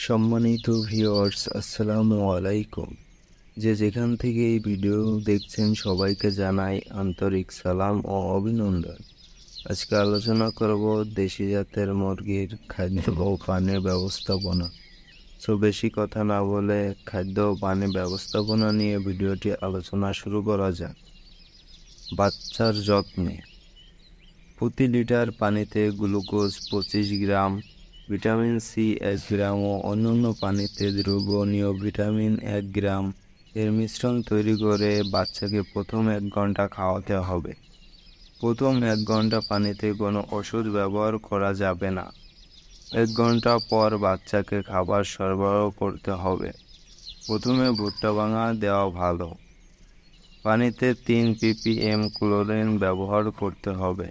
সম্মানিত ভিউয়ার্স, আসসালামু আলাইকুম। যে যেখান থেকে এই ভিডিও দেখছেন সবাইকে জানাই আন্তরিক সালাম ও অভিনন্দন। আজকে আলোচনা করব দেশি জাতের মুরগির খাদ্য ও পানির ব্যবস্থাপনা। বেশি কথা না বলে খাদ্য ও পানি ব্যবস্থাপনা নিয়ে ভিডিওটি আলোচনা শুরু করা যাক। বাচ্চার যত্নে প্রতি লিটার পানিতে গ্লুকোজ 25 গ্রাম, ভিটামিন সি 1 গ্রাম ও অন্যান্য পানিতে দ্রবণীয় ভিটামিন 1 গ্রাম এর মিশ্রণ তৈরি করে বাচ্চাকে প্রথম 1 ঘন্টা খাওয়াতে হবে। প্রথম 1 ঘন্টা পানিতে কোনো ওষুধ ব্যবহার করা যাবে না। 1 ঘন্টা পর বাচ্চাকে খাবার সরবরাহ করতে হবে। প্রথমে ভুট্টা ভাঙা দেওয়া ভালো। পানিতে 3 ppm ক্লোরিন ব্যবহার করতে হবে।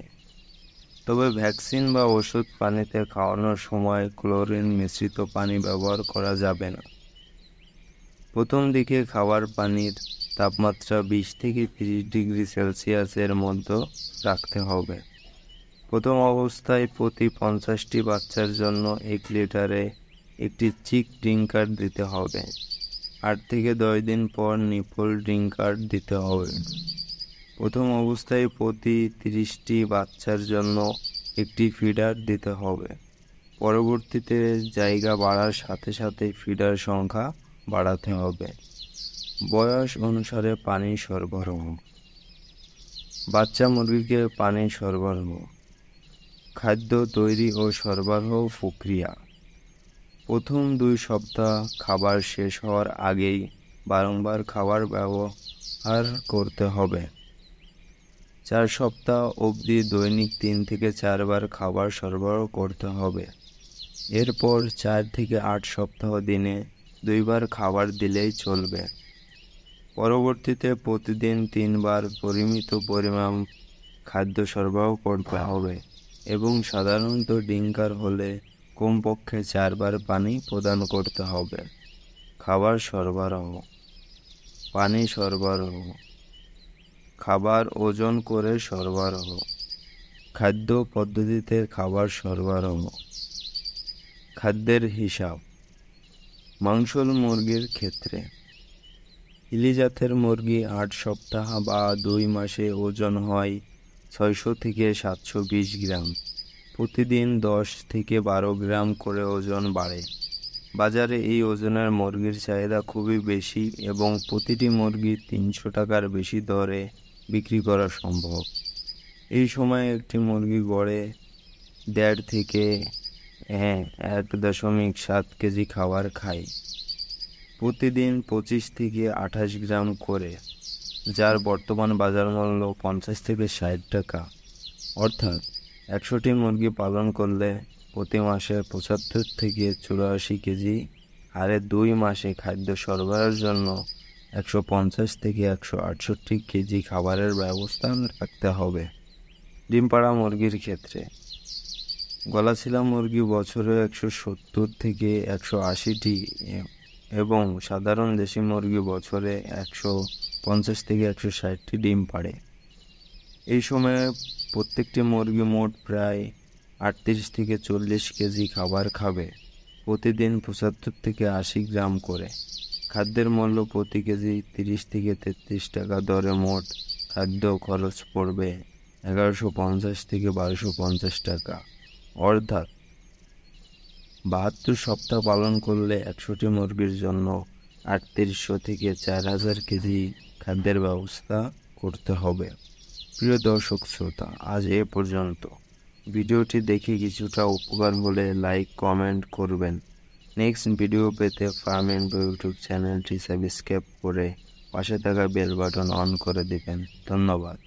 তবে ভ্যাকসিন বা ওষুধ পানিতে খাওয়ানোর সময় ক্লোরিন মিশ্রিত পানি ব্যবহার করা যাবে না। প্রথম দিকে খাবার পানির তাপমাত্রা 20 থেকে 30 ডিগ্রি সেলসিয়াসের মধ্যে রাখতে হবে। প্রথম অবস্থায় প্রতি 50টি বাচ্চার জন্য 1 লিটারে একটি চিক ড্রিঙ্কার দিতে হবে। 8 থেকে 10 দিন পর নিপল ড্রিঙ্কার দিতে হবে। প্রথম অবস্থায় প্রতি 30টি বাচ্চার জন্য একটি ফিডার দিতে হবে। পরবর্তীতে জায়গা বাড়ার সাথে সাথে ফিডার সংখ্যা বাড়াতে হবে। বয়স অনুসারে পানি সরবরাহ। বাচ্চা মুরগিকে পানি সরবরাহ। খাদ্য তৈরি ও সরবরাহ প্রক্রিয়া। প্রথম 2 সপ্তাহ খাবার শেষ হওয়ার আগেই বারংবার খাবার ব্যবহার করতে হবে। 4 সপ্তাহ অবধি দৈনিক 3 থেকে 4 বার খাবার সরবরাহ করতে হবে। এরপর 4 থেকে 8 সপ্তাহ দিনে 2 বার খাবার দিলেই চলবে। পরবর্তীতে প্রতিদিন 3 বার পরিমিত পরিমাণ খাদ্য সরবরাহ করতে হবে এবং সাধারণত ড্রিঙ্কার হলে কমপক্ষে 4 বার পানি প্রদান করতে হবে। খাবার সরবরাহ। পানি সরবরাহ। খাবার ওজন করে সরবরাহ। খাদ্য পদ্ধতিতে খাবার সরবরাহ। খাদ্যের হিসাব। মাংসল মুরগির ক্ষেত্রে ইলি জাতের মুরগি 8 সপ্তাহ বা 2 মাসে ওজন হয় 600 থেকে 720 গ্রাম। প্রতিদিন 10 থেকে 12 গ্রাম করে ওজন বাড়ে। বাজারে এই ওজনের মুরগির চাহিদা খুবই বেশি এবং প্রতিটি মুরগি 300 টাকার বেশি দরে বিক্রি করা সম্ভব। এই সময়ে একটি মুরগি গড়ে 1.5 থেকে 1.7 কেজি খাবার খায়। প্রতিদিন 25 থেকে 28 গ্রাম করে, যার বর্তমান বাজার মূল্য 50 থেকে 60 টাকা। অর্থাৎ 100টি মুরগি পালন করলে প্রতি মাসে 75 থেকে 84 কেজি হারে 2 মাসে খাদ্য সরবরাহের জন্য 150 থেকে 168 কেজি খাবারের ব্যবস্থা রাখতে হবে। ডিম পাড়া মুরগির ক্ষেত্রে গলাচিলা মুরগি বছরে 170 থেকে 180টি এবং সাধারণ দেশি মুরগি বছরে 150 থেকে 160টি ডিম পাড়ে। এই সময়ে প্রত্যেকটি মুরগি মোট প্রায় 38 থেকে 40 কেজি খাবার খাবে। প্রতিদিন 75 থেকে 80 গ্রাম করে। খাদ্যের মূল্য প্রতি কেজি 30 থেকে 33 টাকা দরে মোট খাদ্য খরচ পড়বে 1150 থেকে 1250 টাকা। অর্থাৎ 72 সপ্তাহ পালন করলে 100টি মুরগির জন্য 3800 থেকে 4000 কেজি খাদ্যের ব্যবস্থা করতে হবে। প্রিয় দর্শক শ্রোতা, আজ এ পর্যন্ত। ভিডিওটি দেখে কিছুটা উপকার হলে লাইক কমেন্ট করবেন। নেক্সট ভিডিও পেতে ফার্ম ইনফো ইউটিউব চ্যানেলটি সাবস্ক্রাইব করে পাশে থাকা বেল বাটন অন করে দিবেন। ধন্যবাদ।